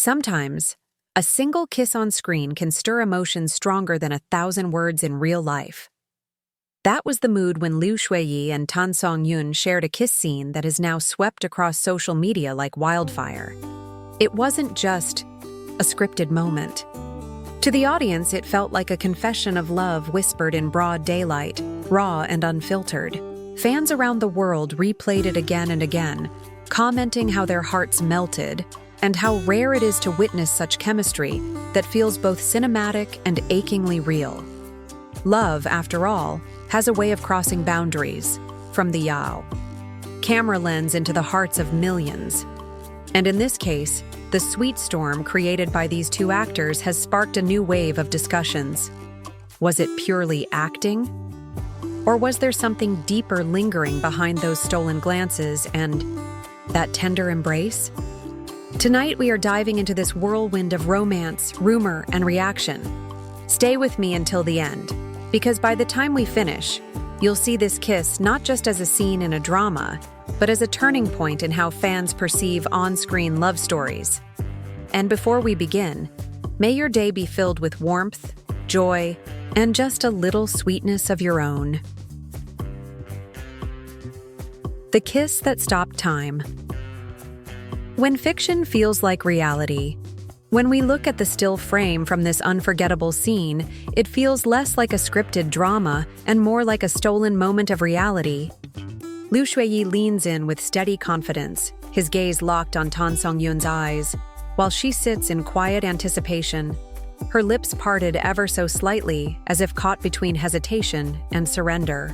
Sometimes, a single kiss on screen can stir emotions stronger than 1,000 words in real life. That was the mood when Liu Xueyi and Tan Songyun shared a kiss scene that is now swept across social media like wildfire. It wasn't just a scripted moment. To the audience, it felt like a confession of love whispered in broad daylight, raw and unfiltered. Fans around the world replayed it again and again, commenting how their hearts melted and how rare it is to witness such chemistry that feels both cinematic and achingly real. Love, after all, has a way of crossing boundaries, from the Yao camera lens into the hearts of millions. And in this case, the sweet storm created by these two actors has sparked a new wave of discussions. Was it purely acting? Or was there something deeper lingering behind those stolen glances and that tender embrace? Tonight, we are diving into this whirlwind of romance, rumor, and reaction. Stay with me until the end, because by the time we finish, you'll see this kiss not just as a scene in a drama, but as a turning point in how fans perceive on-screen love stories. And before we begin, may your day be filled with warmth, joy, and just a little sweetness of your own. The kiss that stopped time. When fiction feels like reality, when we look at the still frame from this unforgettable scene, it feels less like a scripted drama and more like a stolen moment of reality. Liu Xueyi leans in with steady confidence, his gaze locked on Tan Songyun's eyes, while she sits in quiet anticipation, her lips parted ever so slightly as if caught between hesitation and surrender.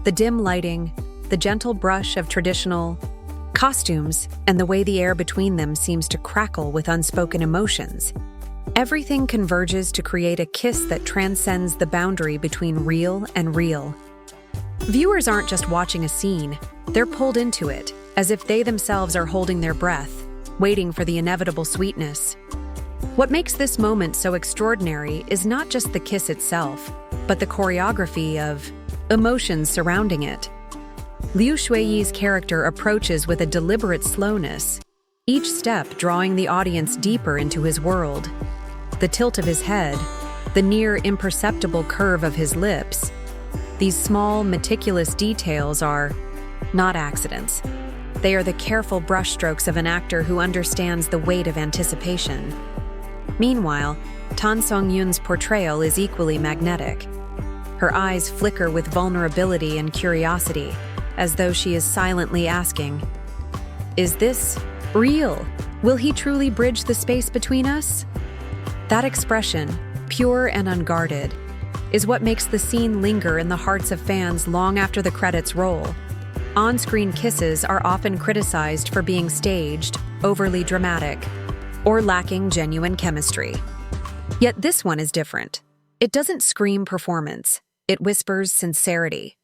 The dim lighting, the gentle brush of traditional costumes, and the way the air between them seems to crackle with unspoken emotions. Everything converges to create a kiss that transcends the boundary between real and real. Viewers aren't just watching a scene, they're pulled into it, as if they themselves are holding their breath, waiting for the inevitable sweetness. What makes this moment so extraordinary is not just the kiss itself, but the choreography of emotions surrounding it. Liu Xueyi's character approaches with a deliberate slowness, each step drawing the audience deeper into his world. The tilt of his head, the near imperceptible curve of his lips, these small, meticulous details are not accidents. They are the careful brushstrokes of an actor who understands the weight of anticipation. Meanwhile, Tan Songyun's portrayal is equally magnetic. Her eyes flicker with vulnerability and curiosity, as though she is silently asking, "Is this real? Will he truly bridge the space between us?" That expression, pure and unguarded, is what makes the scene linger in the hearts of fans long after the credits roll. On-screen kisses are often criticized for being staged, overly dramatic, or lacking genuine chemistry. Yet this one is different. It doesn't scream performance, it whispers sincerity.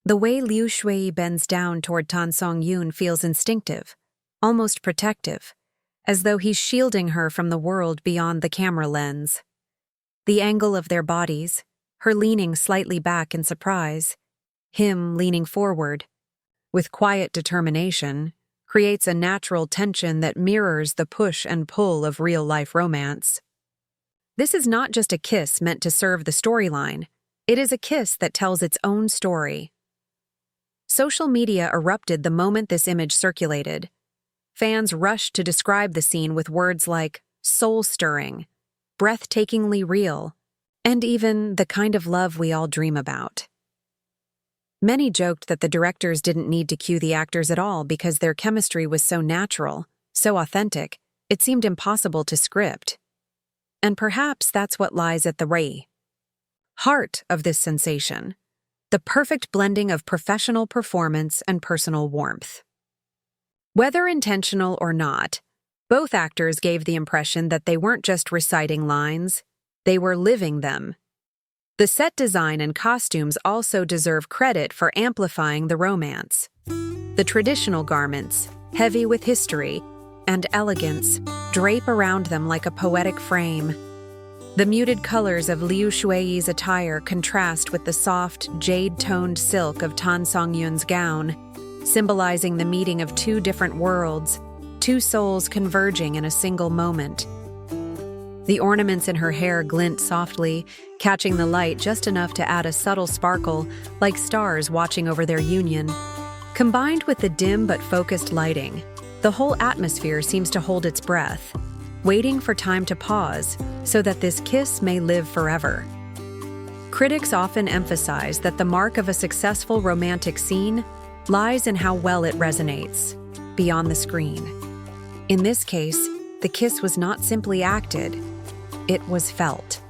The way Liu Xueyi bends down toward Tan Songyun feels instinctive, almost protective, as though he's shielding her from the world beyond the camera lens. The angle of their bodies, her leaning slightly back in surprise, him leaning forward, with quiet determination, creates a natural tension that mirrors the push and pull of real-life romance. This is not just a kiss meant to serve the storyline, it is a kiss that tells its own story. Social media erupted the moment this image circulated. Fans rushed to describe the scene with words like soul-stirring, breathtakingly real, and even the kind of love we all dream about. Many joked that the directors didn't need to cue the actors at all because their chemistry was so natural, so authentic, it seemed impossible to script. And perhaps that's what lies at the heart of this sensation. The perfect blending of professional performance and personal warmth. Whether intentional or not, both actors gave the impression that they weren't just reciting lines, they were living them. The set design and costumes also deserve credit for amplifying the romance. The traditional garments, heavy with history and elegance, drape around them like a poetic frame. The muted colors of Liu Xueyi's attire contrast with the soft, jade-toned silk of Tan Songyun's gown, symbolizing the meeting of two different worlds, two souls converging in a single moment. The ornaments in her hair glint softly, catching the light just enough to add a subtle sparkle, like stars watching over their union. Combined with the dim but focused lighting, the whole atmosphere seems to hold its breath, waiting for time to pause so that this kiss may live forever. Critics often emphasize that the mark of a successful romantic scene lies in how well it resonates, beyond the screen. In this case, the kiss was not simply acted, it was felt.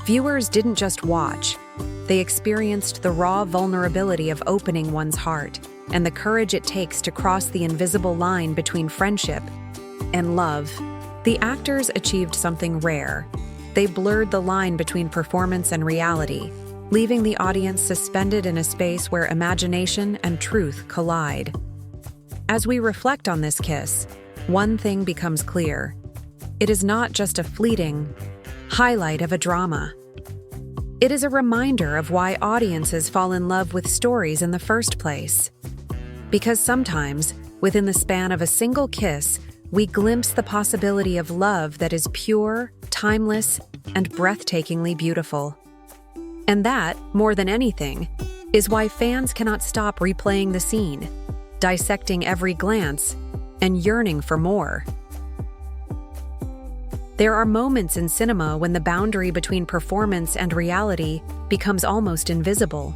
Viewers didn't just watch, they experienced the raw vulnerability of opening one's heart and the courage it takes to cross the invisible line between friendship and love. The actors achieved something rare. They blurred the line between performance and reality, leaving the audience suspended in a space where imagination and truth collide. As we reflect on this kiss, one thing becomes clear. It is not just a fleeting highlight of a drama. It is a reminder of why audiences fall in love with stories in the first place. Because sometimes, within the span of a single kiss, we glimpse the possibility of love that is pure, timeless, and breathtakingly beautiful. And that, more than anything, is why fans cannot stop replaying the scene, dissecting every glance, and yearning for more. There are moments in cinema when the boundary between performance and reality becomes almost invisible.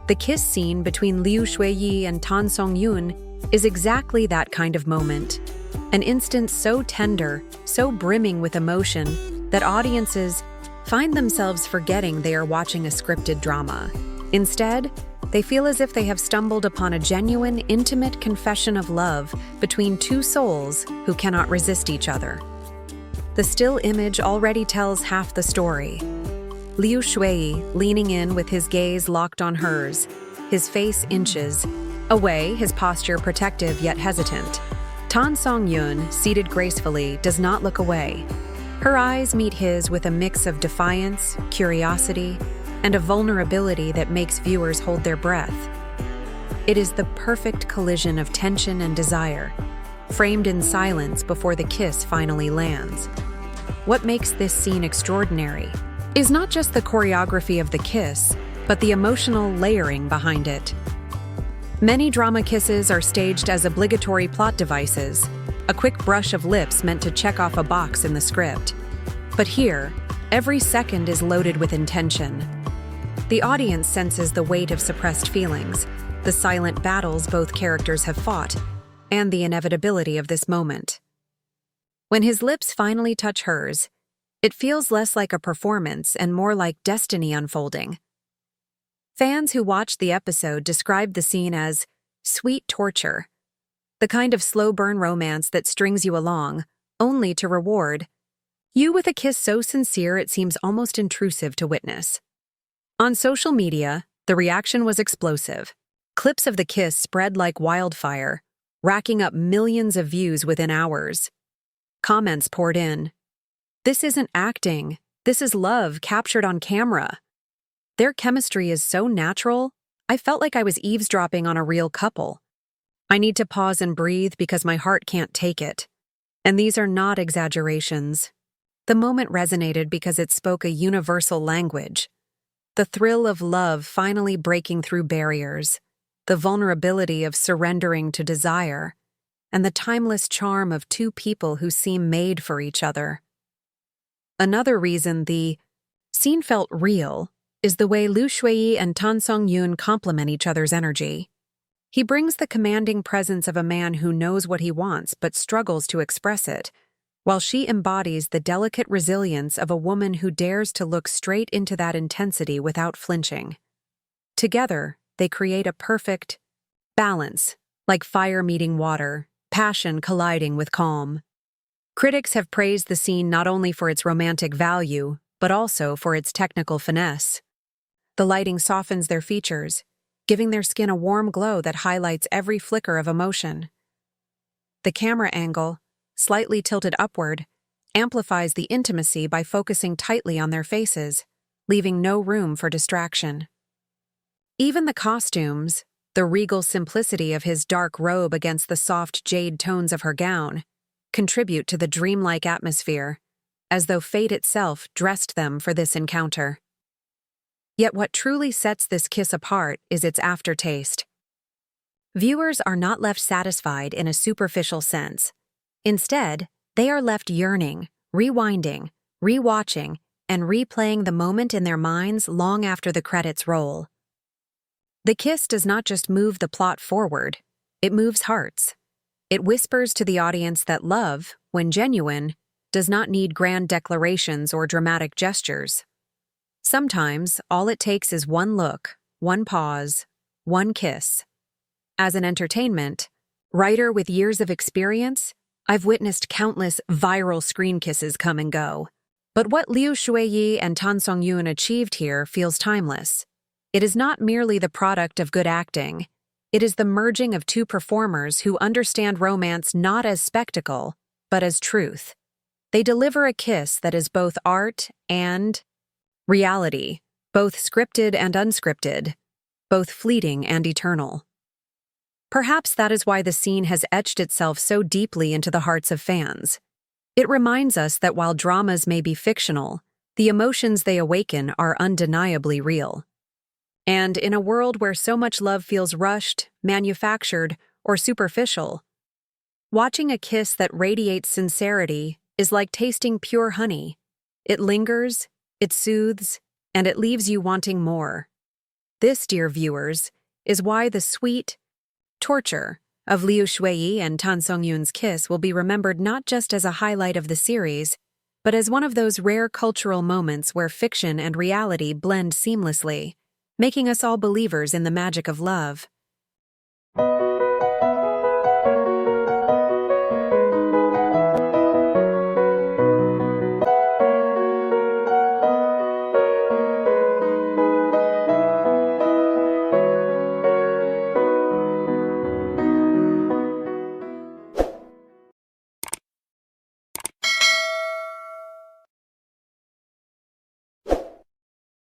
The kiss scene between Liu Xueyi and Tan Songyun is exactly that kind of moment. An instant so tender, so brimming with emotion, that audiences find themselves forgetting they are watching a scripted drama. Instead, they feel as if they have stumbled upon a genuine, intimate confession of love between two souls who cannot resist each other. The still image already tells half the story. Liu Xueyi leaning in with his gaze locked on hers, his face inches away, his posture protective yet hesitant. Tan Songyun, seated gracefully, does not look away. Her eyes meet his with a mix of defiance, curiosity, and a vulnerability that makes viewers hold their breath. It is the perfect collision of tension and desire, framed in silence before the kiss finally lands. What makes this scene extraordinary is not just the choreography of the kiss, but the emotional layering behind it. Many drama kisses are staged as obligatory plot devices, a quick brush of lips meant to check off a box in the script. But here, every second is loaded with intention. The audience senses the weight of suppressed feelings, the silent battles both characters have fought, and the inevitability of this moment. When his lips finally touch hers, it feels less like a performance and more like destiny unfolding. Fans who watched the episode described the scene as sweet torture, the kind of slow-burn romance that strings you along, only to reward you with a kiss so sincere it seems almost intrusive to witness. On social media, the reaction was explosive. Clips of the kiss spread like wildfire, racking up millions of views within hours. Comments poured in. "This isn't acting. This is love captured on camera. Their chemistry is so natural, I felt like I was eavesdropping on a real couple. I need to pause and breathe because my heart can't take it." And these are not exaggerations. The moment resonated because it spoke a universal language. The thrill of love finally breaking through barriers, the vulnerability of surrendering to desire, and the timeless charm of two people who seem made for each other. Another reason the scene felt real is the way Liu Xueyi and Tan Songyun complement each other's energy. He brings the commanding presence of a man who knows what he wants but struggles to express it, while she embodies the delicate resilience of a woman who dares to look straight into that intensity without flinching. Together, they create a perfect balance, like fire meeting water, passion colliding with calm. Critics have praised the scene not only for its romantic value, but also for its technical finesse. The lighting softens their features, giving their skin a warm glow that highlights every flicker of emotion. The camera angle, slightly tilted upward, amplifies the intimacy by focusing tightly on their faces, leaving no room for distraction. Even the costumes, The regal simplicity of his dark robe against the soft jade tones of her gown contribute to the dreamlike atmosphere, as though fate itself dressed them for this encounter. Yet what truly sets this kiss apart is its aftertaste. Viewers are not left satisfied in a superficial sense. Instead, they are left yearning, rewinding, rewatching, and replaying the moment in their minds long after the credits roll. The kiss does not just move the plot forward, it moves hearts. It whispers to the audience that love, when genuine, does not need grand declarations or dramatic gestures. Sometimes, all it takes is one look, one pause, one kiss. As an entertainment writer with years of experience, I've witnessed countless viral screen kisses come and go. But what Liu Xueyi and Tan Songyun achieved here feels timeless. It is not merely the product of good acting. It is the merging of two performers who understand romance not as spectacle, but as truth. They deliver a kiss that is both art and reality, both scripted and unscripted, both fleeting and eternal. Perhaps that is why the scene has etched itself so deeply into the hearts of fans. It reminds us that while dramas may be fictional, the emotions they awaken are undeniably real. And in a world where so much love feels rushed, manufactured, or superficial, watching a kiss that radiates sincerity is like tasting pure honey. It lingers, it soothes, and it leaves you wanting more. This, dear viewers, is why the sweet torture of Liu Xueyi and Tan Songyun's kiss will be remembered not just as a highlight of the series, but as one of those rare cultural moments where fiction and reality blend seamlessly, making us all believers in the magic of love.